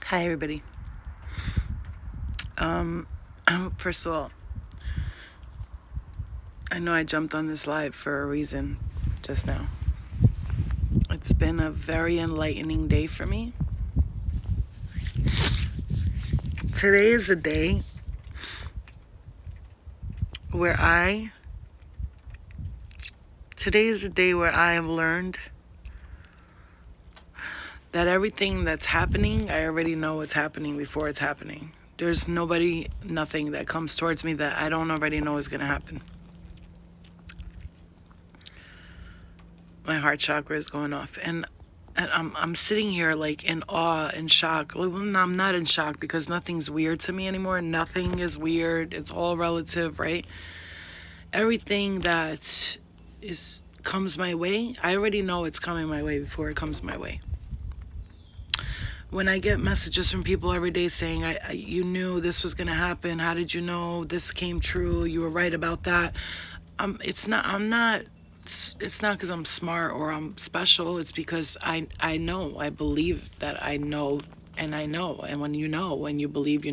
Hi, everybody. First of all, I know I jumped on this live for a reason just now. It's been a very enlightening day for me. Today is a day where I have learned that everything that's happening, I already know it's happening before it's happening. There's nothing that comes towards me that I don't already know is going to happen. My heart chakra is going off, and I'm sitting here like in awe and shock. Well, I'm not in shock because nothing's weird to me anymore. Nothing is weird. It's all relative, right? Everything that comes my way, I already know it's coming my way before it comes my way. When I get messages from people every day saying, you knew this was going to happen. How did you know this came true? You were right about that. It's not because I'm smart or I'm special. It's because I know, I believe that I know, and I know. And when you believe,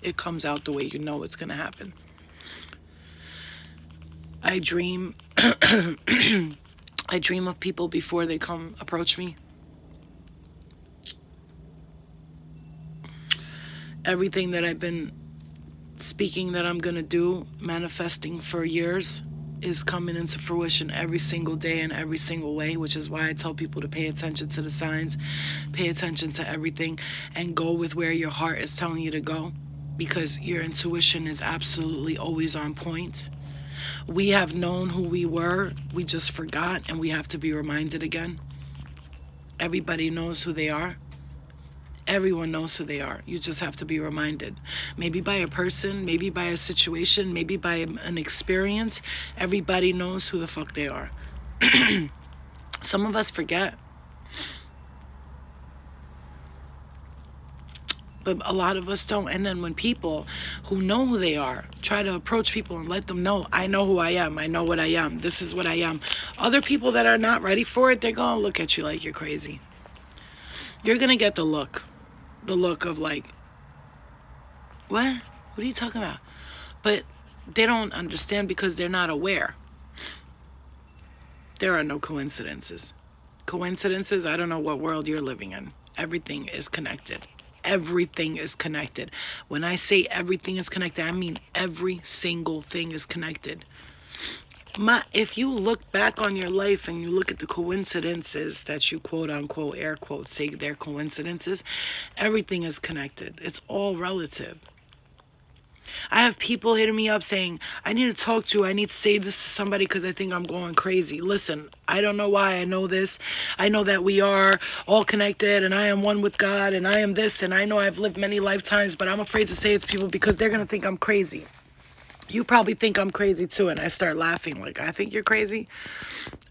it comes out the way you know it's going to happen. I dream, I dream of people before they come approach me. Everything that I've been speaking that I'm going to do, manifesting for years, is coming into fruition every single day in every single way, which is why I tell people to pay attention to the signs, pay attention to everything, and go with where your heart is telling you to go, because your intuition is absolutely always on point. We have known who we were, we just forgot, and we have to be reminded again. Everybody knows who they are. Everyone knows who they are. You just have to be reminded. Maybe by a person, maybe by a situation, maybe by an experience. Everybody knows who the fuck they are. Some of us forget. But a lot of us don't. And then when people who know who they are try to approach people and let them know, I know who I am. I know what I am. This is what I am. Other people that are not ready for it, they're going to look at you like you're crazy. You're going to get the look of like, what are you talking about? But they don't understand because they're not aware. There are no coincidences. I don't know what world you're living in. Everything is connected. Everything is connected. When I say everything is connected, I mean every single thing is connected. If you look back on your life and you look at the coincidences that you quote unquote, air quote, say they're coincidences, everything is connected. It's all relative. I have people hitting me up saying, I need to say this to somebody because I think I'm going crazy. Listen, I don't know why I know this. I know that we are all connected and I am one with God and I am this, and I know I've lived many lifetimes, but I'm afraid to say it to people because they're going to think I'm crazy. You probably think I'm crazy too, and I start laughing like, I think you're crazy?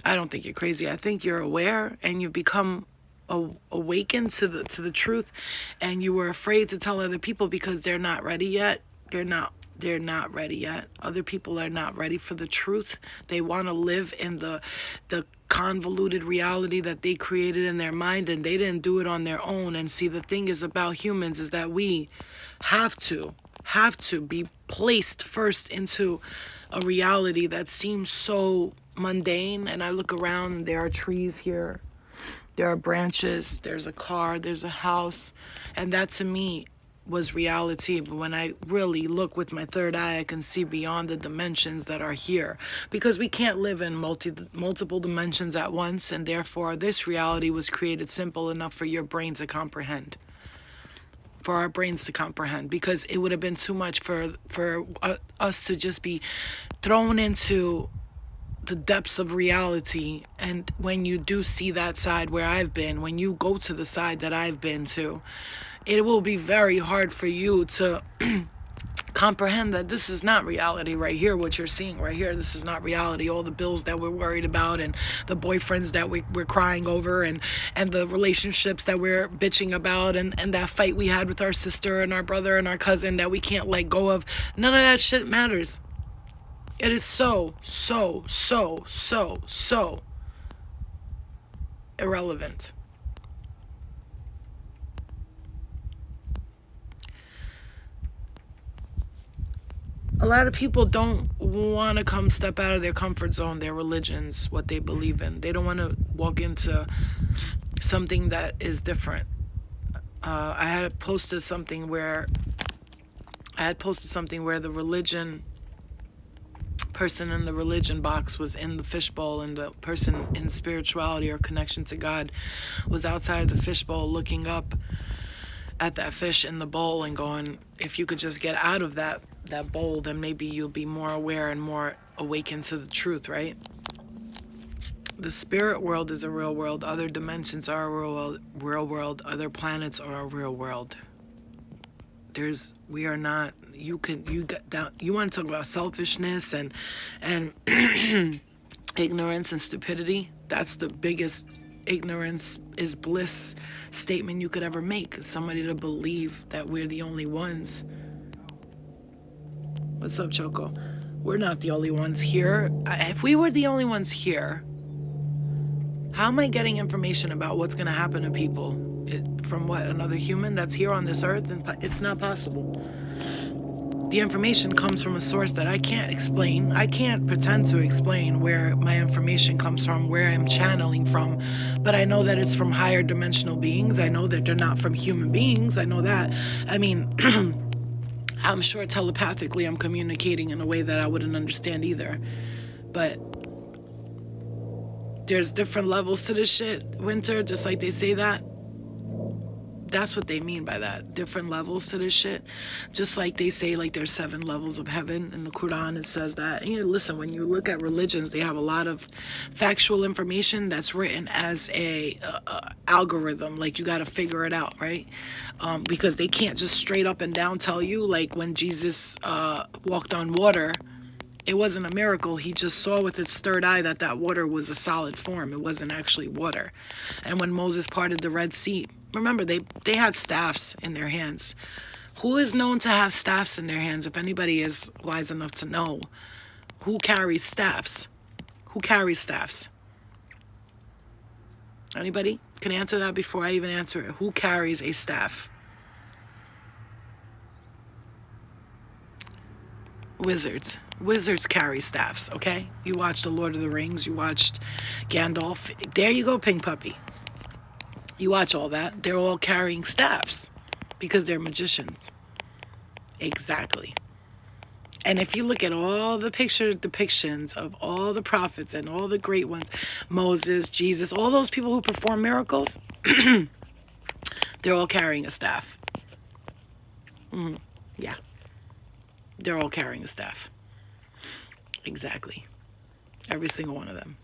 I don't think you're crazy. I think you're aware and you've become awakened to the truth, and you were afraid to tell other people because they're not ready yet. They're not ready yet. Other people are not ready for the truth. They want to live in the convoluted reality that they created in their mind, and they didn't do it on their own. And see, the thing is about humans is that we have to be placed first into a reality that seems so mundane. And I look around and there are trees here, there are branches, there's a car, there's a house, and that to me was reality. But when I really look with my third eye, I can see beyond the dimensions that are here, because we can't live in multiple dimensions at once, and therefore this reality was created simple enough for your brain to comprehend, for our brains to comprehend, because it would have been too much for us to just be thrown into the depths of reality. And when you do see that side where I've been, when you go to the side that I've been to, it will be very hard for you to comprehend that this is not reality right here. What you're seeing right here, this is not reality. All the bills that we're worried about, and the boyfriends that we're crying over, and the relationships that we're bitching about, and that fight we had with our sister and our brother and our cousin that we can't let go of, none of that shit matters. It is so irrelevant. A lot of people don't want to come step out of their comfort zone, their religions, what they believe in. They don't want to walk into something that is different. I had posted something where the religion person in the religion box was in the fishbowl, and the person in spirituality or connection to God was outside of the fishbowl looking up at that fish in the bowl and going, if you could just get out of that bowl, then maybe you'll be more aware and more awakened to the truth, right? The spirit world is a real world. Other dimensions are a real world. Other planets are a real world. We are not, you want to talk about selfishness and ignorance and stupidity. That's the biggest ignorance is bliss statement you could ever make. Somebody to believe that we're the only ones. What's up, Choco? We're not the only ones here. If we were the only ones here, how am I getting information about what's going to happen to people? From what? Another human that's here on this earth? And it's not possible. The information comes from a source that I can't explain. I can't pretend to explain where my information comes from, where I'm channeling from. But I know that it's from higher dimensional beings. I know that they're not from human beings. I know that. I mean, I'm sure telepathically I'm communicating in a way that I wouldn't understand either. But there's different levels to this shit, Winter, just like they say that. That's what they mean by that. Different levels to this shit. Just like they say, like, there's 7 levels of heaven. In the Quran, it says that. And listen, when you look at religions, they have a lot of factual information that's written as a algorithm. Like, you got to figure it out, right? Because they can't just straight up and down tell you, like, when Jesus walked on water, it wasn't a miracle. He just saw with his third eye that water was a solid form. It wasn't actually water. And when Moses parted the Red Sea, remember, they had staffs in their hands. Who is known to have staffs in their hands? If anybody is wise enough to know, who carries staffs? Who carries staffs? Anybody can answer that before I even answer it. Who carries a staff? Wizards. Wizards carry staffs, okay? You watched The Lord of the Rings. You watched Gandalf. There you go, Pink Puppy. You watch all that. They're all carrying staffs because they're magicians. Exactly. And if you look at all the depictions of all the prophets and all the great ones, Moses, Jesus, all those people who perform miracles, they're all carrying a staff. Yeah. They're all carrying a staff. Exactly. Every single one of them.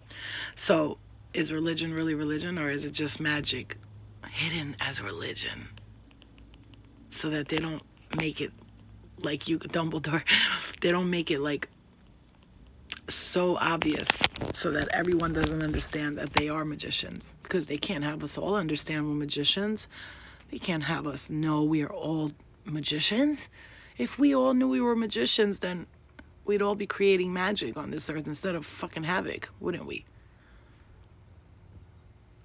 So, is religion really religion, or is it just magic hidden as religion? So that they don't make it like Dumbledore, they don't make it like so obvious so that everyone doesn't understand that they are magicians. Because they can't have us all understand we're magicians. They can't have us know we are all magicians. If we all knew we were magicians, then we'd all be creating magic on this earth instead of fucking havoc, wouldn't we?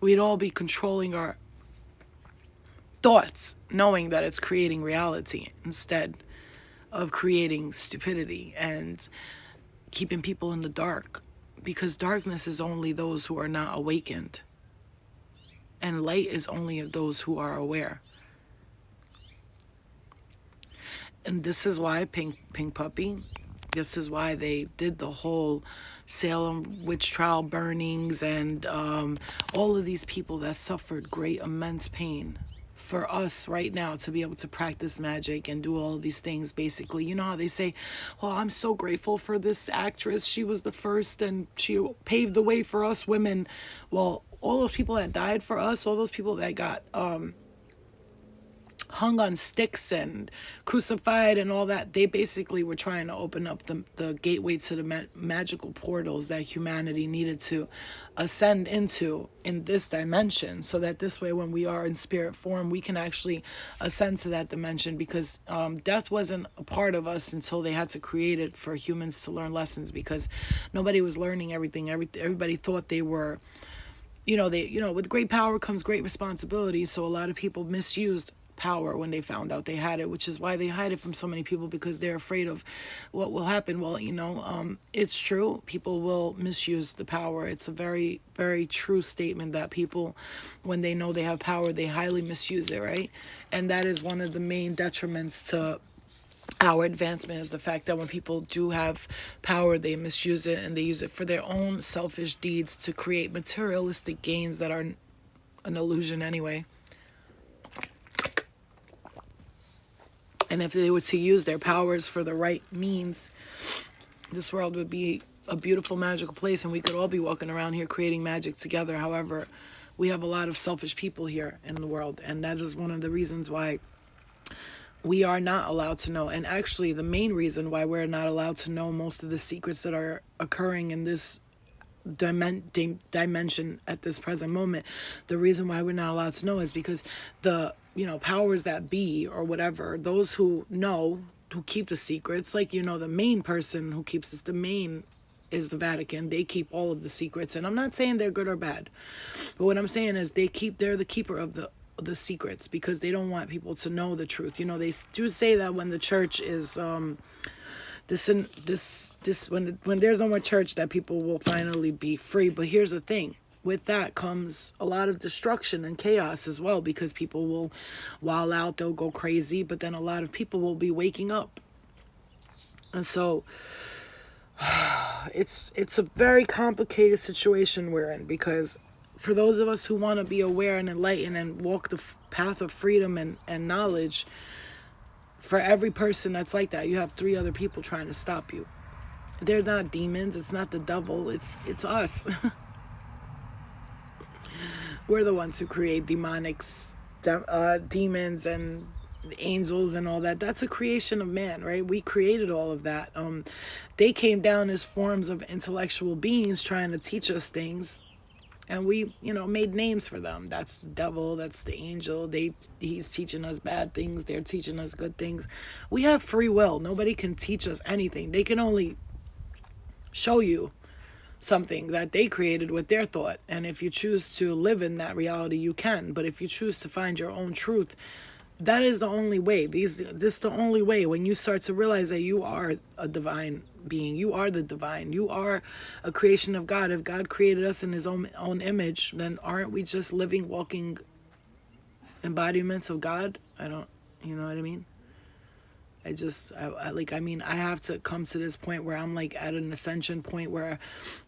We'd all be controlling our thoughts, knowing that it's creating reality instead of creating stupidity and keeping people in the dark. Because darkness is only those who are not awakened. And light is only of those who are aware. And this is why, Pink Puppy, this is why they did the whole Salem witch trial burnings and all of these people that suffered great, immense pain. For us right now to be able to practice magic and do all of these things, basically. You know how they say, well, I'm so grateful for this actress. She was the first and she paved the way for us women. Well, all those people that died for us, all those people that got hung on sticks and crucified and all that, they basically were trying to open up the gateway to the magical portals that humanity needed to ascend into in this dimension, so that this way when we are in spirit form we can actually ascend to that dimension, because death wasn't a part of us until they had to create it for humans to learn lessons, because nobody was learning everything. Everybody thought they were, with great power comes great responsibility, so a lot of people misused power when they found out they had it, which is why they hide it from so many people, because they're afraid of what will happen. Well, it's true. People will misuse the power. It's a very, very true statement that people, when they know they have power, they highly misuse it, right? And that is one of the main detriments to our advancement, is the fact that when people do have power, they misuse it and they use it for their own selfish deeds to create materialistic gains that are an illusion anyway. And if they were to use their powers for the right means, this world would be a beautiful, magical place, and we could all be walking around here creating magic together. However, we have a lot of selfish people here in the world, and that is one of the reasons why we are not allowed to know. And actually, the main reason why we're not allowed to know most of the secrets that are occurring in this dimension at this present moment, the reason why we're not allowed to know is because the powers that be, or whatever, those who know, who keep the secrets, like the main person who keeps this, the main is the Vatican. They keep all of the secrets, and I'm not saying they're good or bad, but what I'm saying is they're the keeper of the secrets, because they don't want people to know the truth. They do say that when the church is when there's no more church, that people will finally be free. But here's the thing: with that comes a lot of destruction and chaos as well, because people will wild out, they'll go crazy, but then a lot of people will be waking up. And so it's a very complicated situation we're in, because for those of us who want to be aware and enlightened and walk the path of freedom and knowledge, for every person that's like that, you have 3 other people trying to stop you. They're not demons. It's not the devil. It's us. We're the ones who create demonic demons and angels and all that. That's a creation of man, right? We created all of that. They came down as forms of intellectual beings trying to teach us things. And we, made names for them. That's the devil. That's the angel. He's teaching us bad things. They're teaching us good things. We have free will. Nobody can teach us anything. They can only show you something that they created with their thought. And if you choose to live in that reality, you can. But if you choose to find your own truth, that is the only way. This is the only way. When you start to realize that you are a divine being, you are the divine, you are a creation of God. If God created us in his own image, then aren't we just living, walking embodiments of God? You know what I mean? I have to come to this point where I'm like at an ascension point where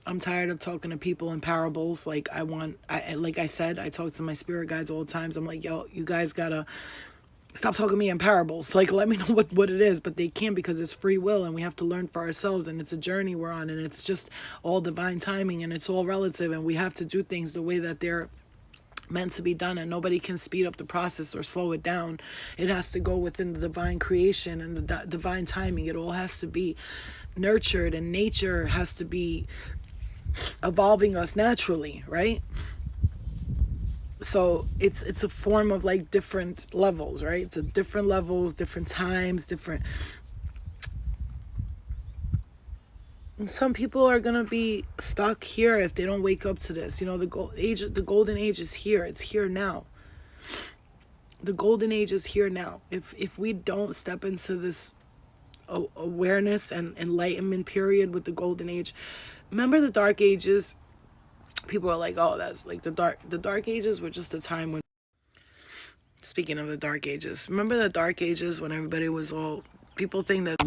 I'm tired of talking to people in parables. Like I said, I talk to my spirit guides all the times. I'm like, yo, you guys gotta stop talking to me in parables. Like, let me know what it is. But they can't, because it's free will and we have to learn for ourselves, and it's a journey we're on, and it's just all divine timing, and it's all relative, and we have to do things the way that they're meant to be done, and nobody can speed up the process or slow it down. It has to go within the divine creation and the divine timing. It all has to be nurtured, and nature has to be evolving us naturally, right? So it's a form of like different levels, right? It's a different levels, different times, different. And some people are gonna be stuck here if they don't wake up to this. The golden age is here. It's here now. The golden age is here now. If we don't step into this awareness and enlightenment period with the golden age, remember the dark ages? People are like, oh, that's like the dark ages were just a time when, speaking of the dark ages, remember the dark ages when everybody was all, people think that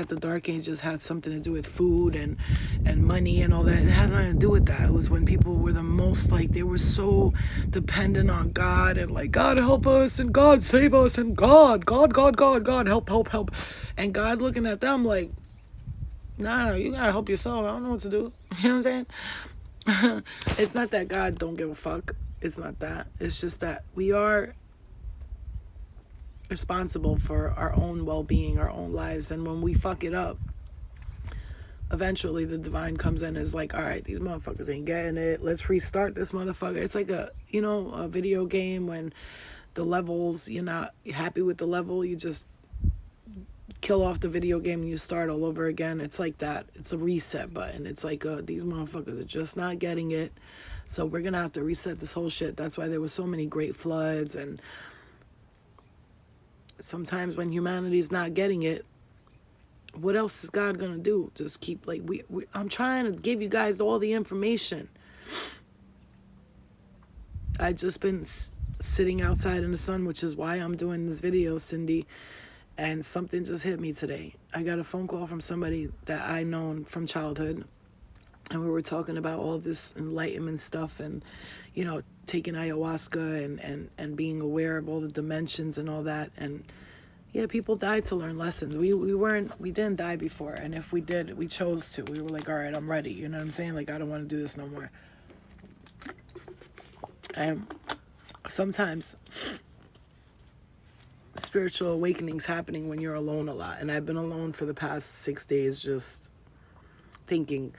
the dark ages had something to do with food and money and all that. It had nothing to do with that. It was when people were the most, like, they were so dependent on God, and like, God help us, and God save us, and God help, and God looking at them like, nah, you gotta help yourself. I don't know what to do. You know what I'm saying? It's not that God don't give a fuck. It's not that. It's just that we are responsible for our own well-being, our own lives. And when we fuck it up, eventually the divine comes in and is like, all right, these motherfuckers ain't getting it. Let's restart this motherfucker. It's like a video game when the levels, you're not happy with the level, you just kill off the video game and you start all over again. It's like that. It's a reset button. It's like these motherfuckers are just not getting it. So we're going to have to reset this whole shit. That's why there was so many great floods. And sometimes when humanity's not getting it, what else is God going to do? Just keep, like, I'm trying to give you guys all the information. I just been sitting outside in the sun, which is why I'm doing this video, Cindy. And something just hit me today. I got a phone call from somebody that I known from childhood. And we were talking about all this enlightenment stuff and, you know, taking ayahuasca and being aware of all the dimensions and all that. And yeah, people died to learn lessons. We didn't die before. And if we did, we chose to. We were like, all right, I'm ready. You know what I'm saying? Like, I don't want to do this no more. And sometimes spiritual awakenings happening when you're alone a lot. And I've been alone for the past 6 days just thinking.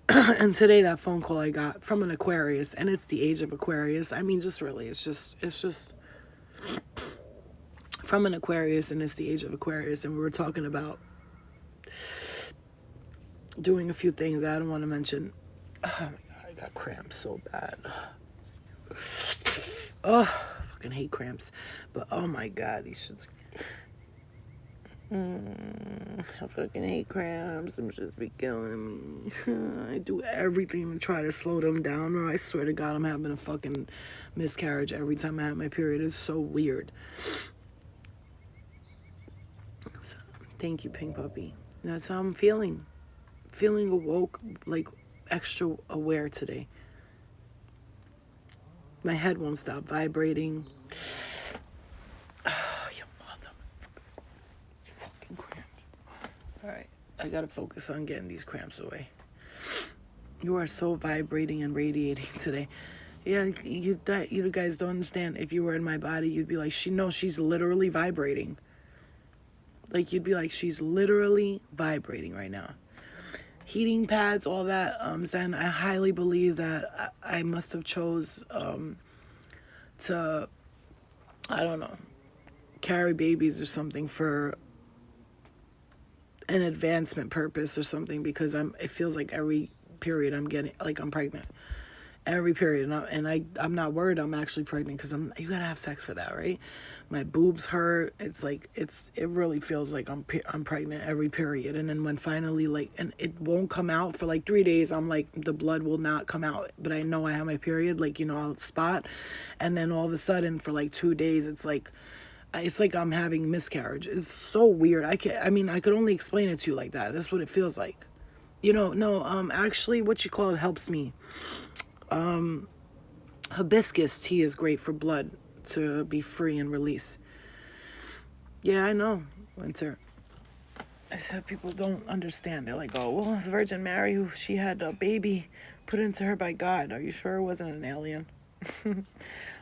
And today that phone call I got from an Aquarius, and it's the age of Aquarius. I mean, just really, it's just from an Aquarius, and it's the age of Aquarius. And we were talking about doing a few things I don't want to mention. Oh my God, I got cramps so bad. Oh, I fucking hate cramps. But oh my God, these shits. I fucking hate cramps. Them just be killing me. I do everything to try to slow them down, or I swear to God, I'm having a fucking miscarriage every time I have my period. It's so weird. So, thank you, Pink Puppy. That's how I'm feeling. Feeling awoke, like extra aware today. My head won't stop vibrating. Alright, I gotta focus on getting these cramps away. You are so vibrating and radiating today. Yeah, you guys don't understand. If you were in my body, you'd be like, she's literally vibrating. Like, you'd be like, she's literally vibrating right now. Heating pads, all that, Zen, I highly believe that I must have chose to, I don't know, carry babies or something for an advancement purpose or something, because it feels like every period I'm getting, like, I'm pregnant. Every period, and I'm not worried I'm actually pregnant, because you gotta have sex for that, right? My boobs hurt. It's like it really feels like I'm pregnant every period. And then when finally, like, and it won't come out for like 3 days, I'm like, the blood will not come out, but I know I have my period, like, you know, I'll spot. And then all of a sudden for like 2 days, it's like I'm having miscarriage. It's so weird. I could only explain it to you like that. That's what it feels like. You know, no, actually, what you call it helps me. Hibiscus tea is great for blood to be free and release. Yeah, I know, Winter. I said people don't understand. They're like, oh, well, the Virgin Mary, who she had a baby put into her by God. Are you sure it wasn't an alien?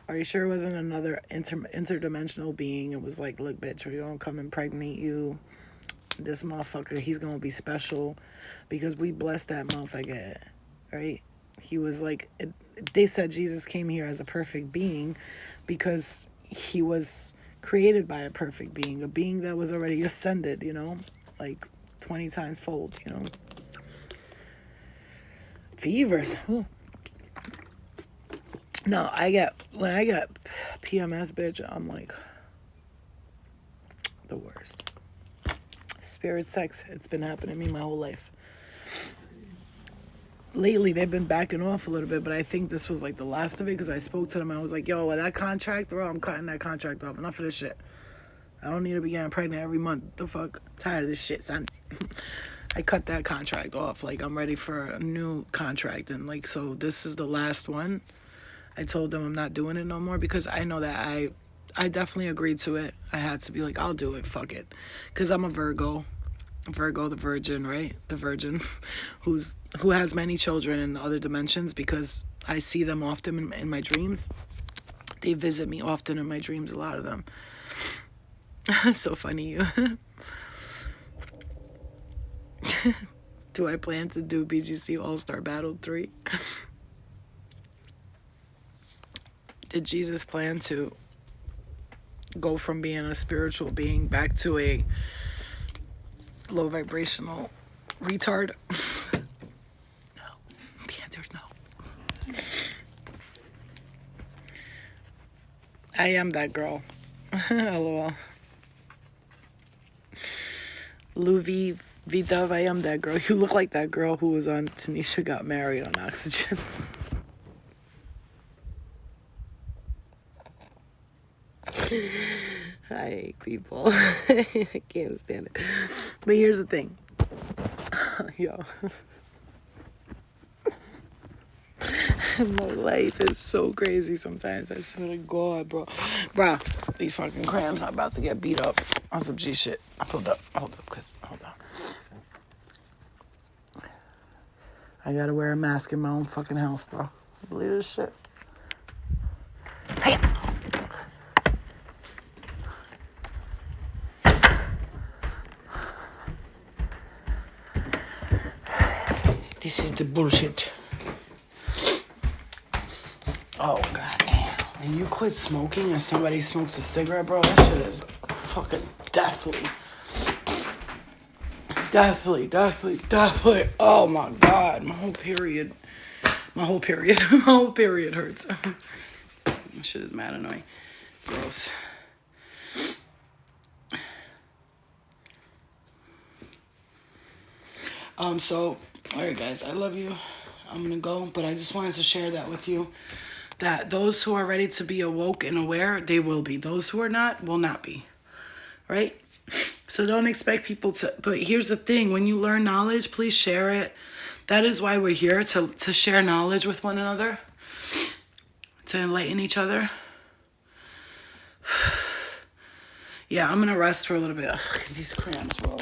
Are you sure it wasn't another interdimensional being? It was like, look, bitch, we're gonna come impregnate you. This motherfucker, he's gonna be special because we blessed that motherfucker, right? He was like, they said Jesus came here as a perfect being because he was created by a perfect being, a being that was already ascended, you know, like 20 times fold, you know. Fevers. Ooh. No, when I get PMS, bitch, I'm like the worst. Spirit sex, it's been happening to me my whole life. Lately, they've been backing off a little bit, but I think this was like the last of it, because I spoke to them. I was like, yo, that contract, bro, I'm cutting that contract off. Enough of this shit. I don't need to be getting pregnant every month. The fuck? I'm tired of this shit, son. I cut that contract off. Like, I'm ready for a new contract. And, like, so this is the last one. I told them I'm not doing it no more, because I know that I definitely agreed to it. I had to be like, I'll do it. Fuck it. Because I'm a Virgo. Virgo, the virgin, right? The virgin who has many children in other dimensions, because I see them often in my dreams. They visit me often in my dreams, a lot of them. So funny, you. Do I plan to do BGC All-Star Battle 3? Did Jesus plan to go from being a spiritual being back to a low vibrational retard? No. The answer is no. I am that girl. LOL. Louis V-Dove, I am that girl. You look like that girl who was on Tanisha Got Married on Oxygen. I hate people. I can't stand it. But here's the thing. Yo. My life is so crazy sometimes. I swear to God, bro. Bro, these fucking cramps are about to get beat up on some G shit. Hold up, hold on. I gotta wear a mask in my own fucking house, bro. Believe this shit. Hey. This is the bullshit. Oh, goddamn. When you quit smoking and somebody smokes a cigarette, bro, that shit is fucking deathly. Deathly. Oh, my God. My whole period hurts. That shit is mad annoying. Gross. So, alright, guys, I love you. I'm gonna go, but I just wanted to share that with you. That those who are ready to be awoke and aware, they will be. Those who are not, will not be. Right? So don't expect people to... But here's the thing. When you learn knowledge, please share it. That is why we're here, to share knowledge with one another. To enlighten each other. Yeah, I'm going to rest for a little bit. Ugh, these cramps, bro.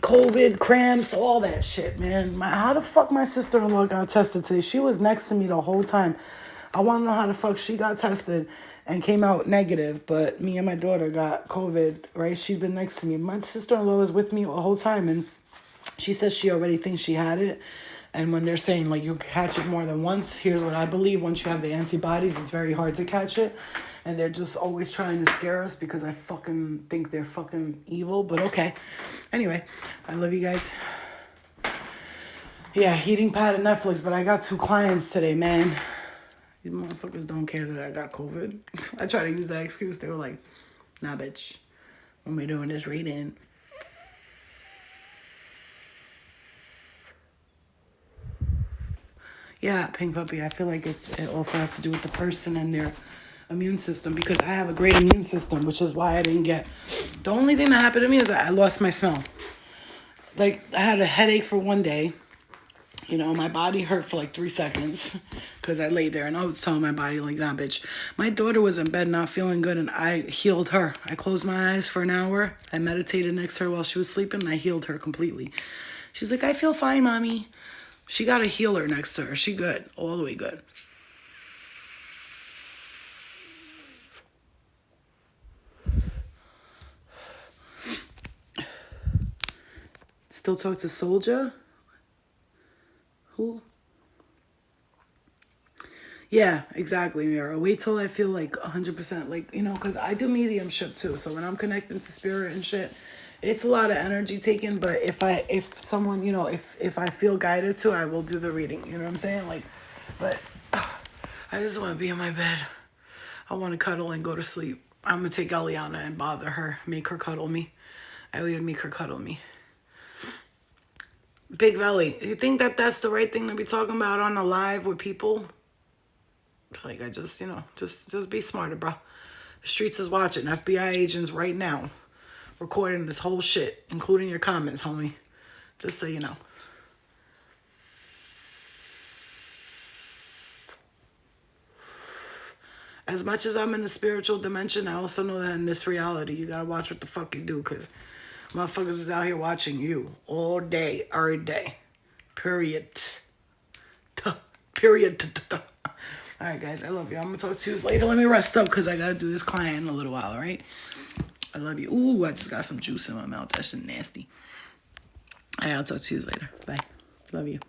COVID, cramps, all that shit, man. How the fuck my sister-in-law got tested today? She was next to me the whole time. I want to know how the fuck she got tested and came out negative, but me and my daughter got COVID, right? She's been next to me. My sister-in-law was with me the whole time, and she says she already thinks she had it. And when they're saying, like, you catch it more than once, here's what I believe. Once you have the antibodies, it's very hard to catch it. And they're just always trying to scare us because I fucking think they're fucking evil. But okay. Anyway, I love you guys. Yeah, heating pad and Netflix, but I got 2 clients today, man. These motherfuckers don't care that I got COVID. I tried to use that excuse. They were like, nah, bitch. When we're doing this reading. Yeah, Pink Puppy, I feel like it also has to do with the person and their immune system, because I have a great immune system, which is why I didn't get... The only thing that happened to me is that I lost my smell. Like, I had a headache for one day. You know, my body hurt for like 3 seconds because I laid there and I was telling my body, like, nah, bitch. My daughter was in bed not feeling good and I healed her. I closed my eyes for an hour. I meditated next to her while she was sleeping and I healed her completely. She's like, I feel fine, mommy. She got a healer next to her. She good. All the way good. Still talk to Soldier? Who? Yeah, exactly, Mira. Wait till I feel like 100%, like, you know, because I do mediumship too. So when I'm connecting to spirit and shit, it's a lot of energy taken. But if someone, you know, if I feel guided to, I will do the reading. You know what I'm saying? Like, but I just want to be in my bed. I want to cuddle and go to sleep. I'm going to take Eliana and bother her, make her cuddle me. I would make her cuddle me. Big Belly, you think that that's the right thing to be talking about on a live with people? It's like, I just, you know, just be smarter, bro. The streets is watching. FBI agents right now recording this whole shit, including your comments, homie. Just so you know. As much as I'm in the spiritual dimension, I also know that in this reality, you gotta watch what the fuck you do, because motherfuckers is out here watching you all day, every day. Period. Period. All right, guys, I love you. I'm going to talk to you later. Let me rest up because I got to do this client in a little while, all right? I love you. Ooh, I just got some juice in my mouth. That shit nasty. All right, I'll talk to you later. Bye. Love you.